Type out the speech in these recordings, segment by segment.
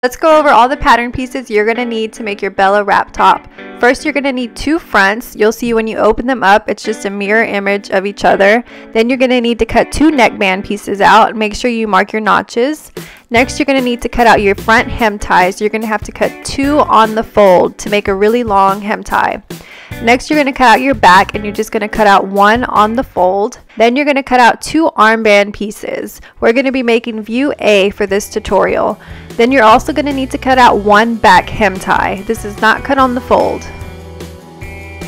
Let's go over all the pattern pieces you're going to need to make your Bella wrap top. First, you're going to need 2 fronts. You'll see when you open them up, it's just a mirror image of each other. Then you're going to need to cut 2 neckband pieces out. Make sure you mark your notches. Next, you're going to need to cut out your front hem ties. You're going to have to cut 2 on the fold to make a really long hem tie. Next, you're going to cut out your back, and you're just going to cut out 1 on the fold. Then you're going to cut out 2 armband pieces. We're going to be making view A for this tutorial. Then you're also going to need to cut out 1 back hem tie. This is not cut on the fold.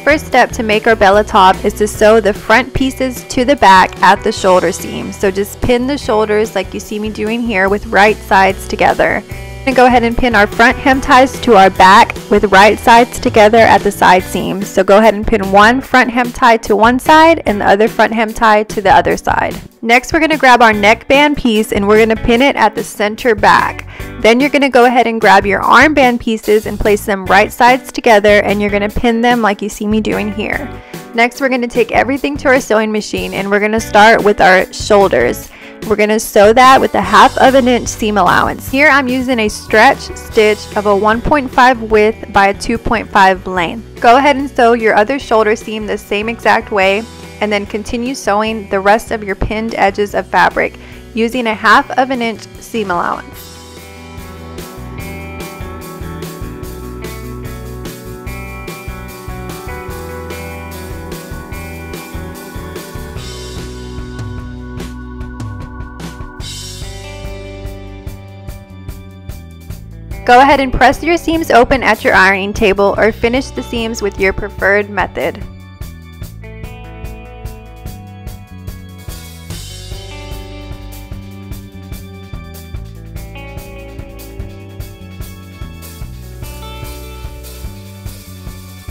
First step to make our Bella top is to sew the front pieces to the back at the shoulder seam. So just pin the shoulders like you see me doing here with right sides together. We're going to go ahead and pin our front hem ties to our back with right sides together at the side seams. So go ahead and pin 1 front hem tie to one side and the other front hem tie to the other side. Next, we're going to grab our neckband piece and we're going to pin it at the center back. Then you're going to go ahead and grab your armband pieces and place them right sides together, and you're going to pin them like you see me doing here. Next, we're going to take everything to our sewing machine and we're going to start with our shoulders. We're going to sew that with a 1/2 inch seam allowance. Here I'm using a stretch stitch of a 1.5 width by a 2.5 length. Go ahead and sew your other shoulder seam the same exact way, and then continue sewing the rest of your pinned edges of fabric using a 1/2 inch seam allowance. Go ahead and press your seams open at your ironing table or finish the seams with your preferred method.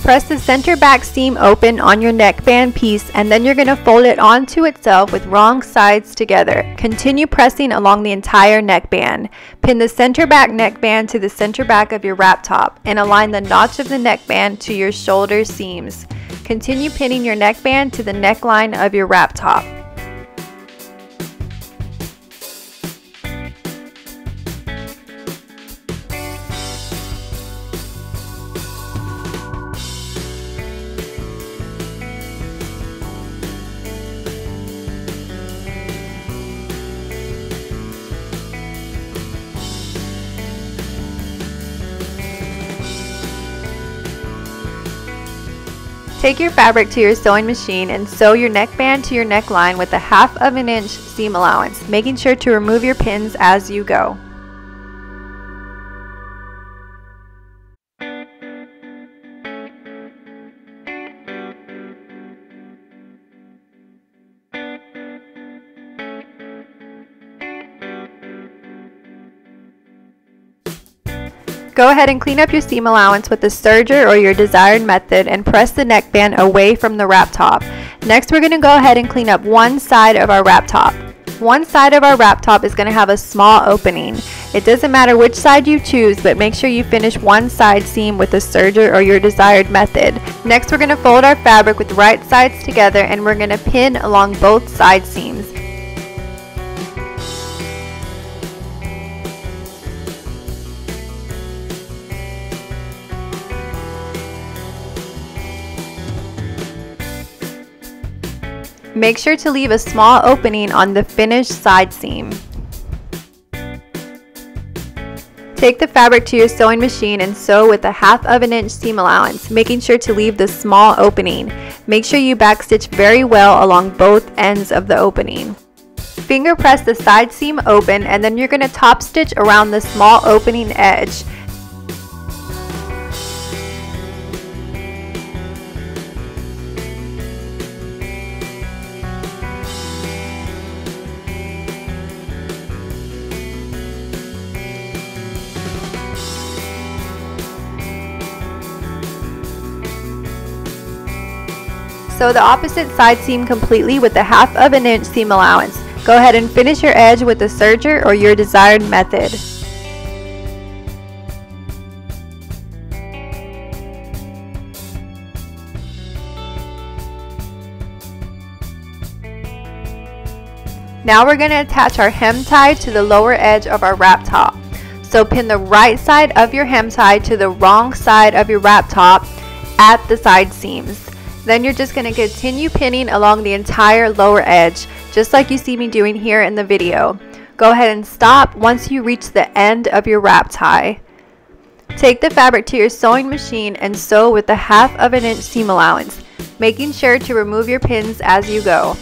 Press the center back seam open on your neckband piece, and then you're going to fold it onto itself with wrong sides together. Continue pressing along the entire neckband. Pin the center back neckband to the center back of your wrap top and align the notch of the neckband to your shoulder seams. Continue pinning your neckband to the neckline of your wrap top. Take your fabric to your sewing machine and sew your neckband to your neckline with a 1/2 inch seam allowance, making sure to remove your pins as you go. Go ahead and clean up your seam allowance with the serger or your desired method and press the neckband away from the wrap top. Next, we're going to go ahead and clean up one side of our wrap top. One side of our wrap top is going to have a small opening. It doesn't matter which side you choose, but make sure you finish one side seam with the serger or your desired method. Next, we're going to fold our fabric with right sides together and we're going to pin along both side seams. Make sure to leave a small opening on the finished side seam. Take the fabric to your sewing machine and sew with a 1/2 inch seam allowance, making sure to leave the small opening. Make sure you backstitch very well along both ends of the opening. Finger press the side seam open, and then you're going to top stitch around the small opening edge. Sew the opposite side seam completely with a 1/2 inch seam allowance. Go ahead and finish your edge with a serger or your desired method. Now we're going to attach our hem tie to the lower edge of our wrap top. So pin the right side of your hem tie to the wrong side of your wrap top at the side seams. Then you're just going to continue pinning along the entire lower edge, just like you see me doing here in the video. Go ahead and stop once you reach the end of your wrap tie. Take the fabric to your sewing machine and sew with the 1/2 inch seam allowance, making sure to remove your pins as you go.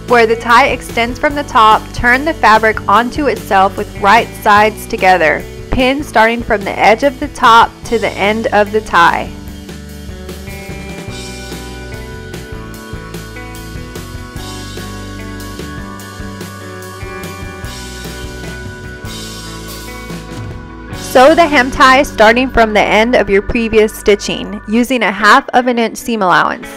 Where the tie extends from the top, turn the fabric onto itself with right sides together. Pin starting from the edge of the top to the end of the tie. Sew the hem tie starting from the end of your previous stitching, using a 1/2 inch seam allowance.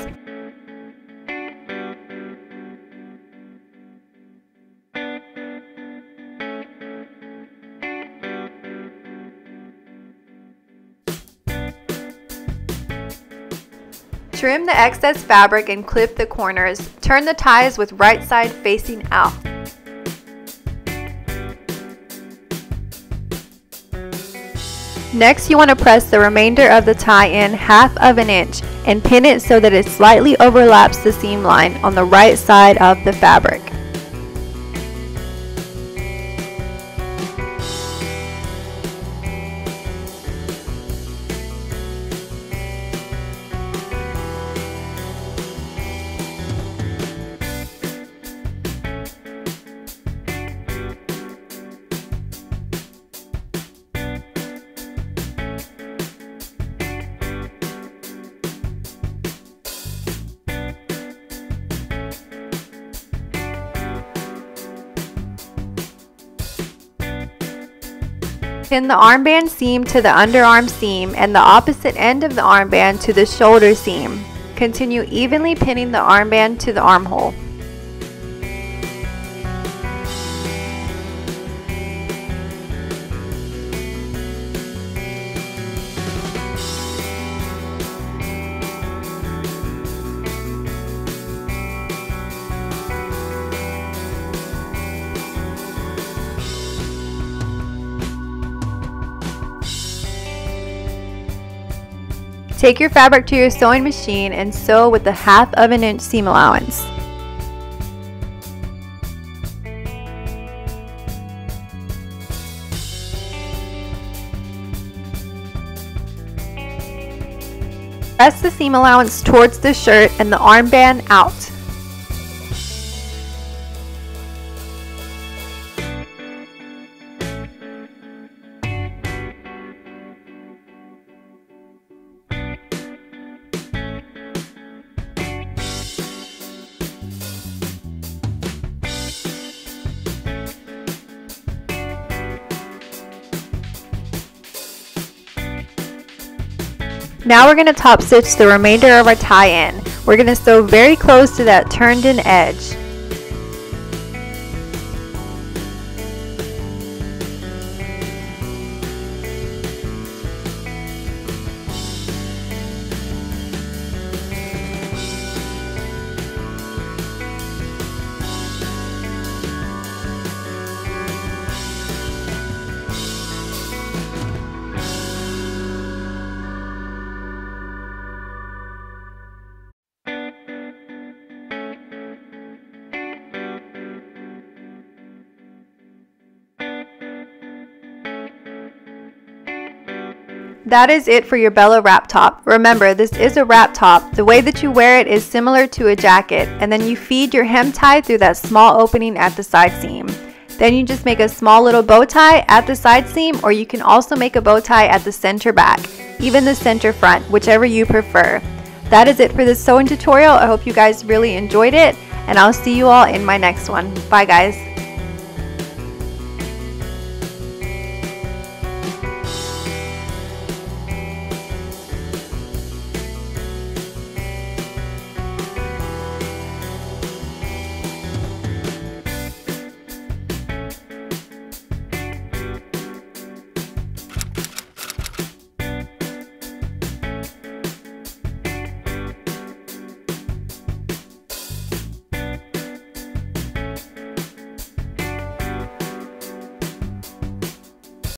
Trim the excess fabric and clip the corners. Turn the ties with right side facing out. Next, you want to press the remainder of the tie in 1/2 inch and pin it so that it slightly overlaps the seam line on the right side of the fabric. Pin the armband seam to the underarm seam and the opposite end of the armband to the shoulder seam. Continue evenly pinning the armband to the armhole. Take your fabric to your sewing machine and sew with the 1/2 inch seam allowance. Press the seam allowance towards the shirt and the armband out. Now we're going to top stitch the remainder of our tie-in. We're going to sew very close to that turned in edge. That is it for your Bella wrap top. Remember, this is a wrap top. The way that you wear it is similar to a jacket, and then you feed your hem tie through that small opening at the side seam. Then you just make a small little bow tie at the side seam, or you can also make a bow tie at the center back, even the center front, whichever you prefer. That is it for this sewing tutorial. I hope you guys really enjoyed it, and I'll see you all in my next one. Bye guys.